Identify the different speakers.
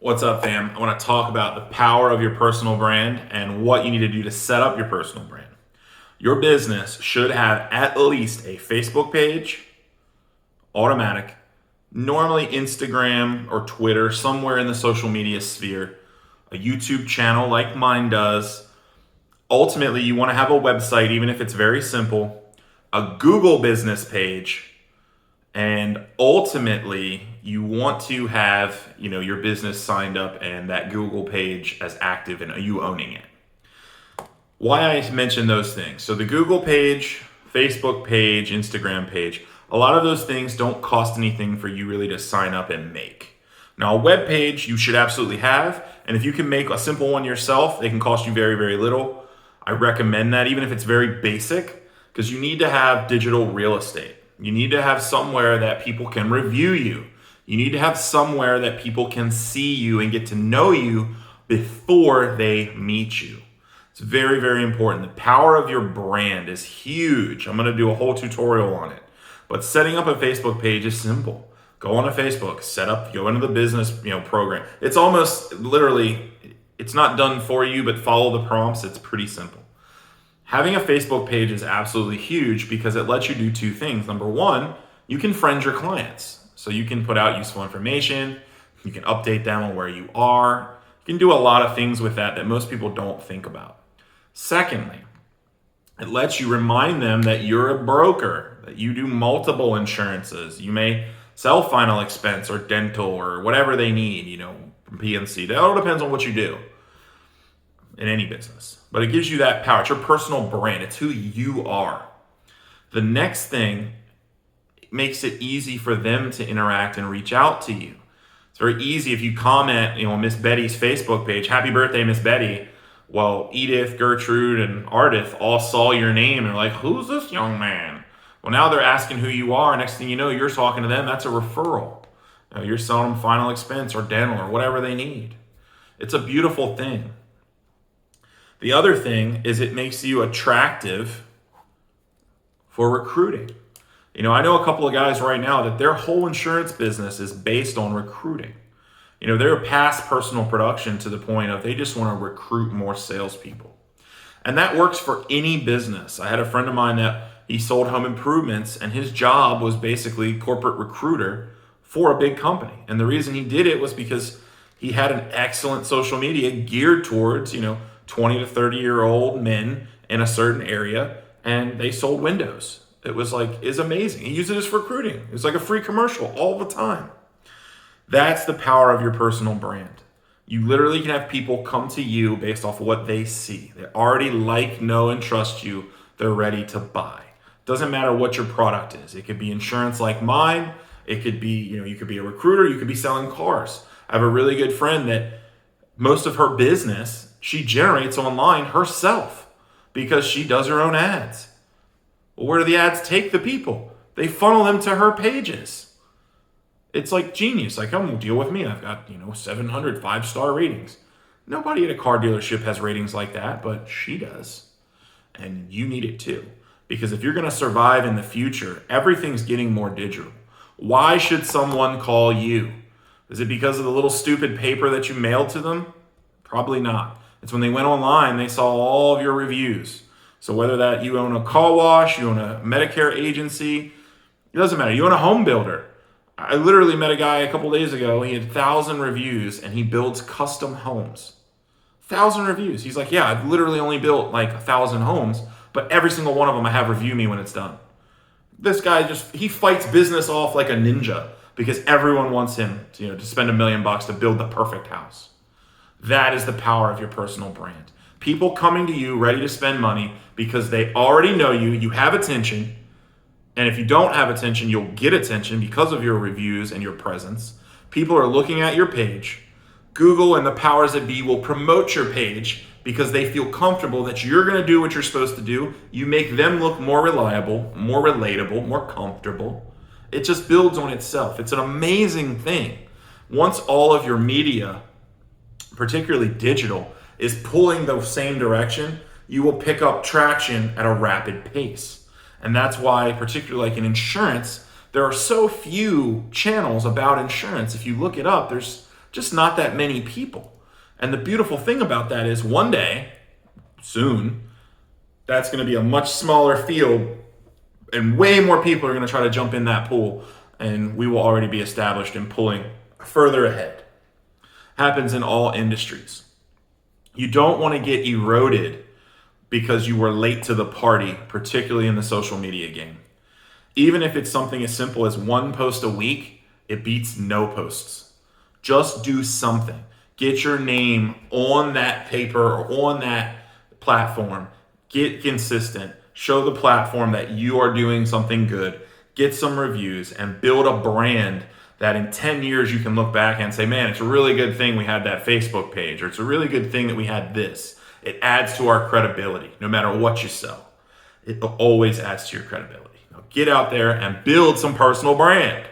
Speaker 1: What's up, fam? I want to talk about the power of your personal brand and what you need to do to set up your personal brand. Your business should have at least a Facebook page, automatic, normally Instagram or Twitter, somewhere in the social media sphere, a YouTube channel like mine does. Ultimately, you want to have a website, even if it's very simple, a Google business page, and ultimately you want to have your business signed up and that Google page as active and you owning it. Why I mentioned those things: so the Google page, Facebook page, Instagram page, a lot of those things don't cost anything for you really to sign up and make. Now, a web page you should absolutely have, and if you can make a simple one yourself, they can cost you very, very little. I recommend that, even if it's very basic, because you need to have digital real estate. You need to have somewhere that people can review you. You need to have somewhere that people can see you and get to know you before they meet you. It's very, very important. The power of your brand is huge. I'm going to do a whole tutorial on it. But setting up a Facebook page is simple. Go on to Facebook, go into the business, program. It's almost literally, it's not done for you, but follow the prompts. It's pretty simple. Having a Facebook page is absolutely huge because it lets you do two things. Number one, you can friend your clients. So you can put out useful information. You can update them on where you are. You can do a lot of things with that most people don't think about. Secondly, it lets you remind them that you're a broker, that you do multiple insurances. You may sell final expense or dental or whatever they need, from PNC. That all depends on what you do in any business. But it gives you that power. It's your personal brand. It's who you are. The next thing, it makes it easy for them to interact and reach out to you. It's very easy if you comment, on Miss Betty's Facebook page, "Happy birthday, Miss Betty." Well, Edith, Gertrude, and Ardith all saw your name and are like, "Who's this young man?" Well, now they're asking who you are. Next thing you know, you're talking to them. That's a referral. You're selling them final expense or dental or whatever they need. It's a beautiful thing. The other thing is it makes you attractive for recruiting. I know a couple of guys right now that their whole insurance business is based on recruiting. They're past personal production to the point of they just want to recruit more salespeople. And that works for any business. I had a friend of mine that he sold home improvements, and his job was basically corporate recruiter for a big company. And the reason he did it was because he had an excellent social media geared towards, 20 to 30-year-old men in a certain area, and they sold windows. It was amazing. He used it as recruiting. It was like a free commercial all the time. That's the power of your personal brand. You literally can have people come to you based off of what they see. They already like, know, and trust you. They're ready to buy. Doesn't matter what your product is. It could be insurance like mine. It could be, you could be a recruiter. You could be selling cars. I have a really good friend that most of her business, she generates online herself because she does her own ads. Well, where do the ads take the people? They funnel them to her pages. It's like genius. Come deal with me. I've got, 700 5-star ratings. Nobody at a car dealership has ratings like that, but she does. And you need it too. Because if you're going to survive in the future, everything's getting more digital. Why should someone call you? Is it because of the little stupid paper that you mailed to them? Probably not. It's when they went online, they saw all of your reviews. So whether that you own a car wash, you own a Medicare agency, it doesn't matter. You own a home builder. I literally met a guy a couple days ago. He had 1,000 reviews and he builds custom homes. 1,000 reviews. He's like, yeah, I've literally only built 1,000 homes, but every single one of them I have review me when it's done. This guy he fights business off like a ninja because everyone wants him to spend $1 million to build the perfect house. That is the power of your personal brand. People coming to you ready to spend money because they already know you, you have attention. And if you don't have attention, you'll get attention because of your reviews and your presence. People are looking at your page. Google and the powers that be will promote your page because they feel comfortable that you're going to do what you're supposed to do. You make them look more reliable, more relatable, more comfortable. It just builds on itself. It's an amazing thing. Once all of your media, particularly digital, is pulling the same direction, you will pick up traction at a rapid pace. And that's why, particularly in insurance, there are so few channels about insurance. If you look it up, there's just not that many people. And the beautiful thing about that is one day, soon, that's going to be a much smaller field and way more people are going to try to jump in that pool, and we will already be established and pulling further ahead. Happens in all industries. You don't want to get eroded because you were late to the party, particularly in the social media game. Even if it's something as simple as one post a week, it beats no posts. Just do something. Get your name on that paper or on that platform. Get consistent. Show the platform that you are doing something good. Get some reviews and build a brand that in 10 years you can look back and say, man, it's a really good thing we had that Facebook page, or it's a really good thing that we had this. It adds to our credibility no matter what you sell. It always adds to your credibility. Now get out there and build some personal brand.